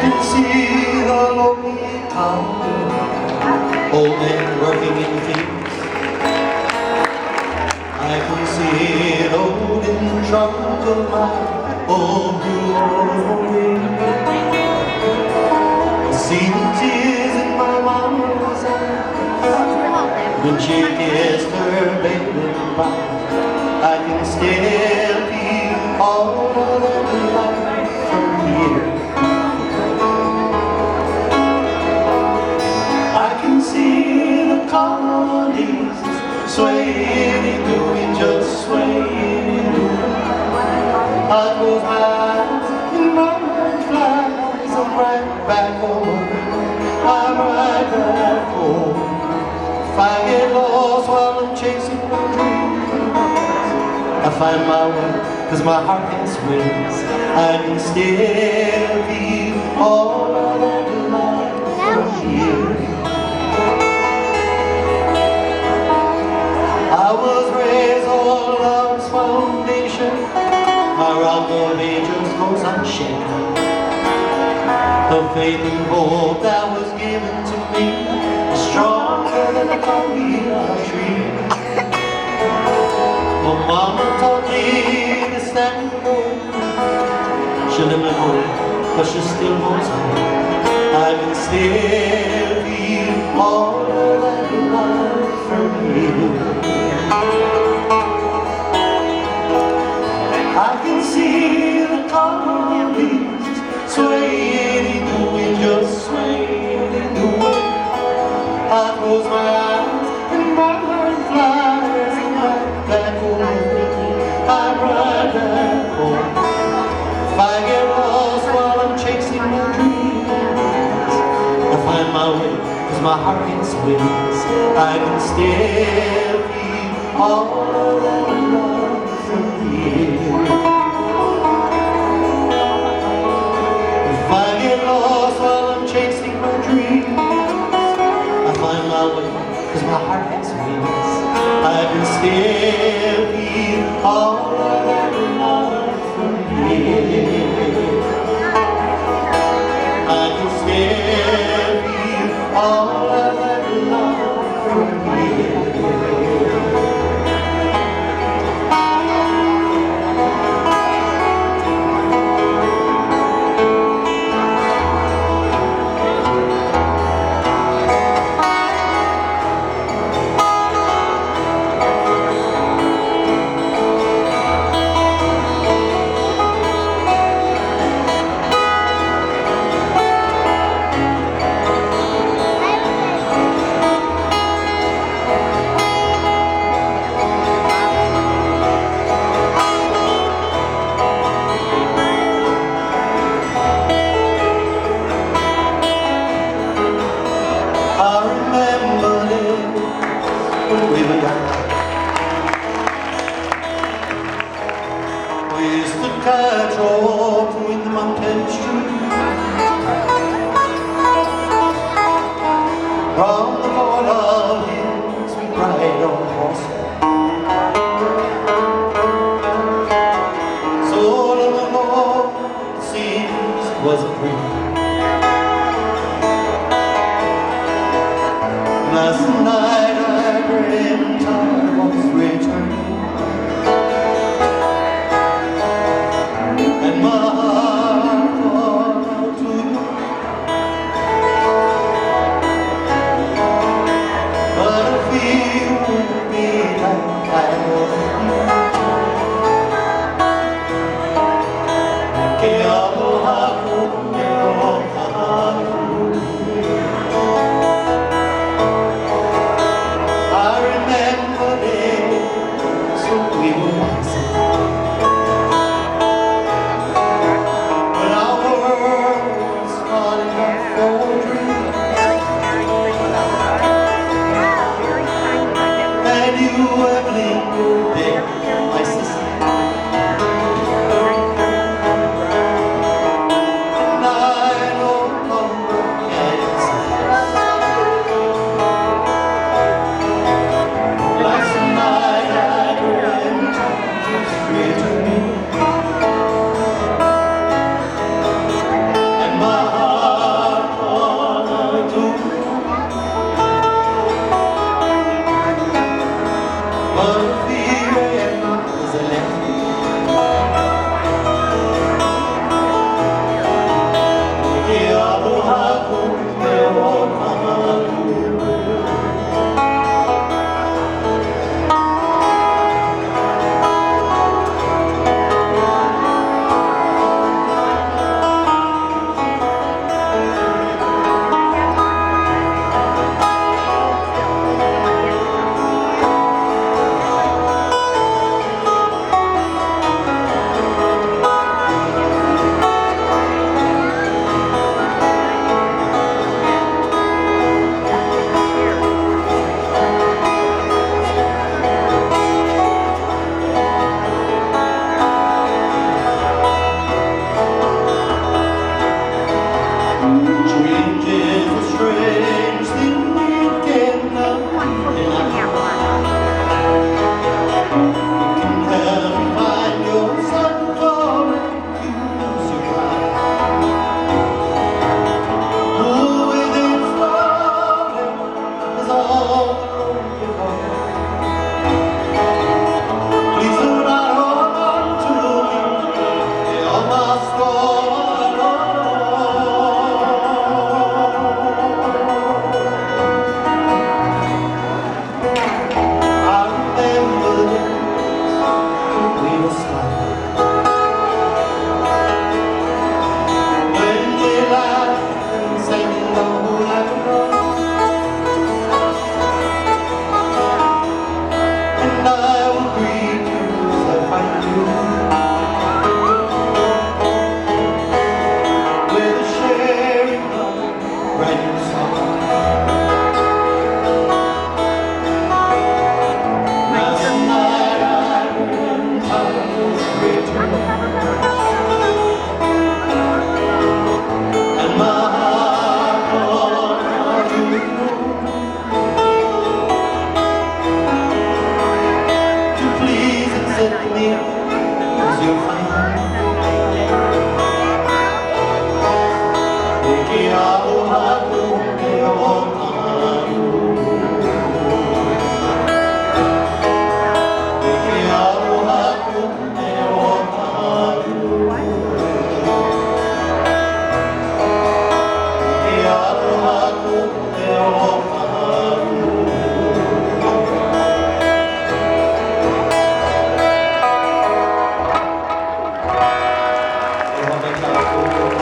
can see the lonely town, old men working in the fields. I can see the wooden trunk of my old blue. I see the tears in my mama's eyes when she kissed her baby goodbye. I can still feel all of that life from here. I can see the colonies swaying and doing, just swaying and doing. I close my eyes and my mind flies. I'm right back home. I'm right back home. If I get lost while I'm chasing my dreams, I find my way, 'cause my heart has wings. I can still feel all of that life from here. I was raised on love's foundation. My rock of ages goes unshaken. The faith and hope that was given to me is stronger than a Korea tree. My mama taught me to stand alone. She let me go, but she still holds me. I can still feel all of that love from you. I can see the colonies swaying and doing, just swaying and doing. I close my eyes and my mind flies. I'm right back home. I'm right back home. If I get lost while I'm chasing my dreams, I find my way, 'cause my heart has wings. I can still feel all of that love from here. If I get lost while I'm chasing my dreams, I find my way, 'cause my heart has wings. I can still feel all of that love from here. I can still feel all of that love from here. We used to catch a walk with the mountain stream. Round the border hills we ride on horseback. So long ago it seems it was a dream. Last night I dreamt I was returning, and my heart called out to you. But I feel it would be like I was here. Que aloha kume o kahaku. I remember 하고 배워가고 하고 배워가고 하고 배워가고 Terima kasih.